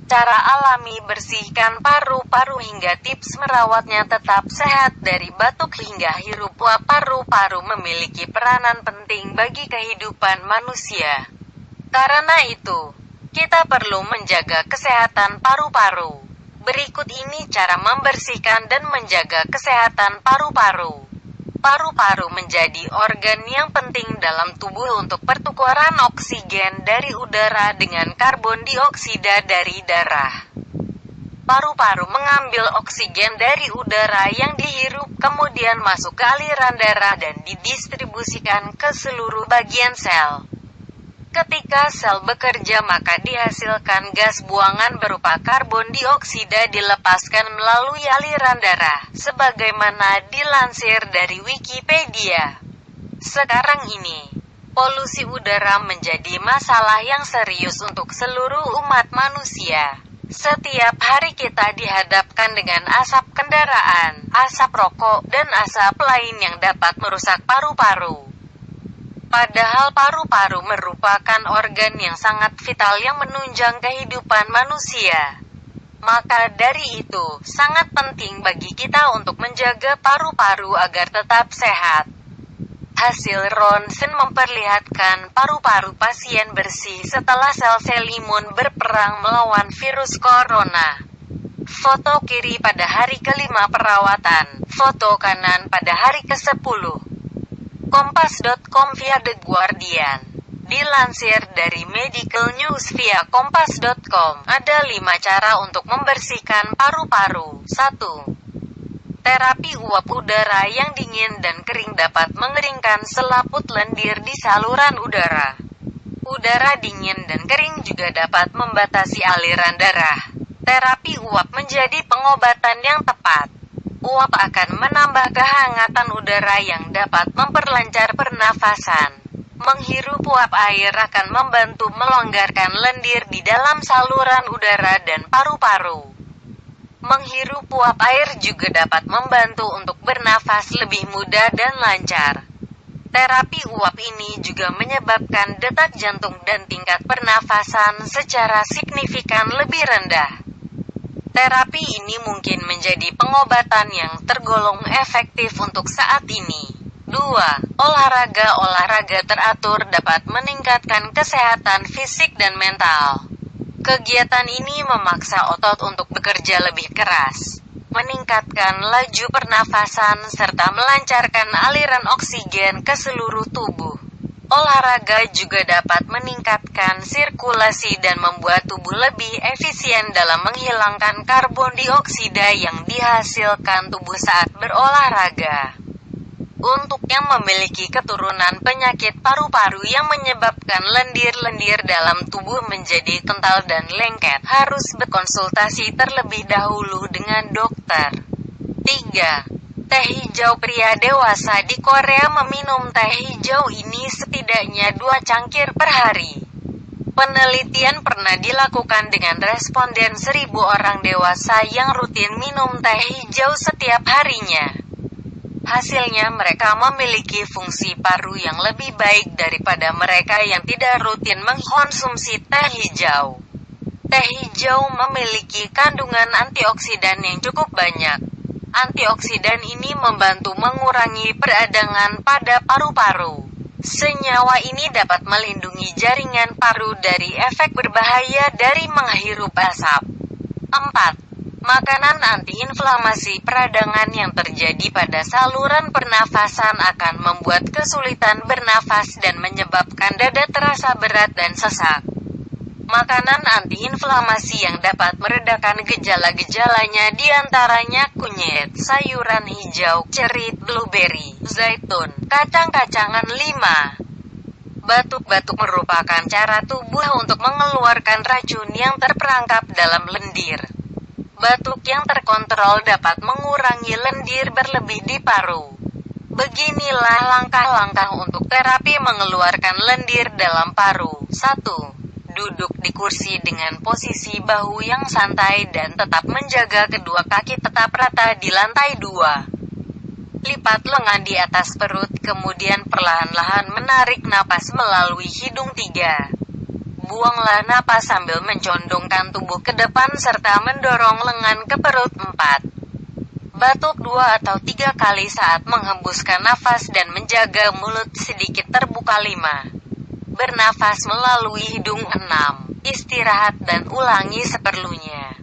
Cara alami bersihkan paru-paru hingga tips merawatnya tetap sehat dari batuk hingga hirup uap. Paru-paru memiliki peranan penting bagi kehidupan manusia. Karena itu, kita perlu menjaga kesehatan paru-paru. Berikut ini cara membersihkan dan menjaga kesehatan paru-paru. Paru-paru menjadi organ yang penting dalam tubuh untuk pertukaran oksigen dari udara dengan karbon dioksida dari darah. Paru-paru mengambil oksigen dari udara yang dihirup, kemudian masuk ke aliran darah dan didistribusikan ke seluruh bagian sel. Ketika sel bekerja, maka dihasilkan gas buangan berupa karbon dioksida dilepaskan melalui aliran darah, sebagaimana dilansir dari Wikipedia. Sekarang ini, polusi udara menjadi masalah yang serius untuk seluruh umat manusia. Setiap hari kita dihadapkan dengan asap kendaraan, asap rokok, dan asap lain yang dapat merusak paru-paru. Padahal paru-paru merupakan organ yang sangat vital yang menunjang kehidupan manusia. Maka dari itu, sangat penting bagi kita untuk menjaga paru-paru agar tetap sehat. Hasil ronsen memperlihatkan paru-paru pasien bersih setelah sel-sel imun berperang melawan virus corona. Foto kiri pada hari ke-5 perawatan, foto kanan pada hari ke-10. Kompas.com via The Guardian. Dilansir dari Medical News via Kompas.com, ada 5 cara untuk membersihkan paru-paru. 1. Terapi uap udara yang dingin dan kering dapat mengeringkan selaput lendir di saluran udara. Udara dingin dan kering juga dapat membatasi aliran darah. Terapi uap menjadi pengobatan yang tepat. Uap akan menambah kehangatan udara yang dapat memperlancar pernafasan. Menghirup uap air akan membantu melonggarkan lendir di dalam saluran udara dan paru-paru. Menghirup uap air juga dapat membantu untuk bernafas lebih mudah dan lancar. Terapi uap ini juga menyebabkan detak jantung dan tingkat pernafasan secara signifikan lebih rendah. Terapi ini mungkin menjadi pengobatan yang tergolong efektif untuk saat ini. 2. Olahraga teratur dapat meningkatkan kesehatan fisik dan mental. Kegiatan ini memaksa otot untuk bekerja lebih keras, meningkatkan laju pernafasan, serta melancarkan aliran oksigen ke seluruh tubuh. Olahraga juga dapat meningkatkan sirkulasi dan membuat tubuh lebih efisien dalam menghilangkan karbon dioksida yang dihasilkan tubuh saat berolahraga. Untuk yang memiliki keturunan penyakit paru-paru yang menyebabkan lendir-lendir dalam tubuh menjadi kental dan lengket, harus berkonsultasi terlebih dahulu dengan dokter. 3. Teh hijau. Pria dewasa di Korea meminum teh hijau ini setidaknya 2 cangkir per hari. Penelitian pernah dilakukan dengan responden 1.000 orang dewasa yang rutin minum teh hijau setiap harinya. Hasilnya mereka memiliki fungsi paru yang lebih baik daripada mereka yang tidak rutin mengkonsumsi teh hijau. Teh hijau memiliki kandungan antioksidan yang cukup banyak. Antioksidan ini membantu mengurangi peradangan pada paru-paru. Senyawa ini dapat melindungi jaringan paru dari efek berbahaya dari menghirup asap. 4. Makanan antiinflamasi. Peradangan yang terjadi pada saluran pernafasan akan membuat kesulitan bernafas dan menyebabkan dada terasa berat dan sesak. Makanan antiinflamasi yang dapat meredakan gejala-gejalanya diantaranya kunyit, sayuran hijau, cerit, blueberry, zaitun, kacang-kacangan. 5. Batuk-batuk merupakan cara tubuh untuk mengeluarkan racun yang terperangkap dalam lendir. Batuk yang terkontrol dapat mengurangi lendir berlebih di paru. Beginilah langkah-langkah untuk terapi mengeluarkan lendir dalam paru. 1. Duduk di kursi dengan posisi bahu yang santai dan tetap menjaga kedua kaki tetap rata di lantai 2. Lipat lengan di atas perut, kemudian perlahan-lahan menarik napas melalui hidung. 3. Buanglah napas sambil mencondongkan tubuh ke depan serta mendorong lengan ke perut. 4. Batuk 2 atau 3 kali saat menghembuskan nafas dan menjaga mulut sedikit terbuka. 5. Bernafas melalui hidung. 6. Istirahat dan ulangi seperlunya.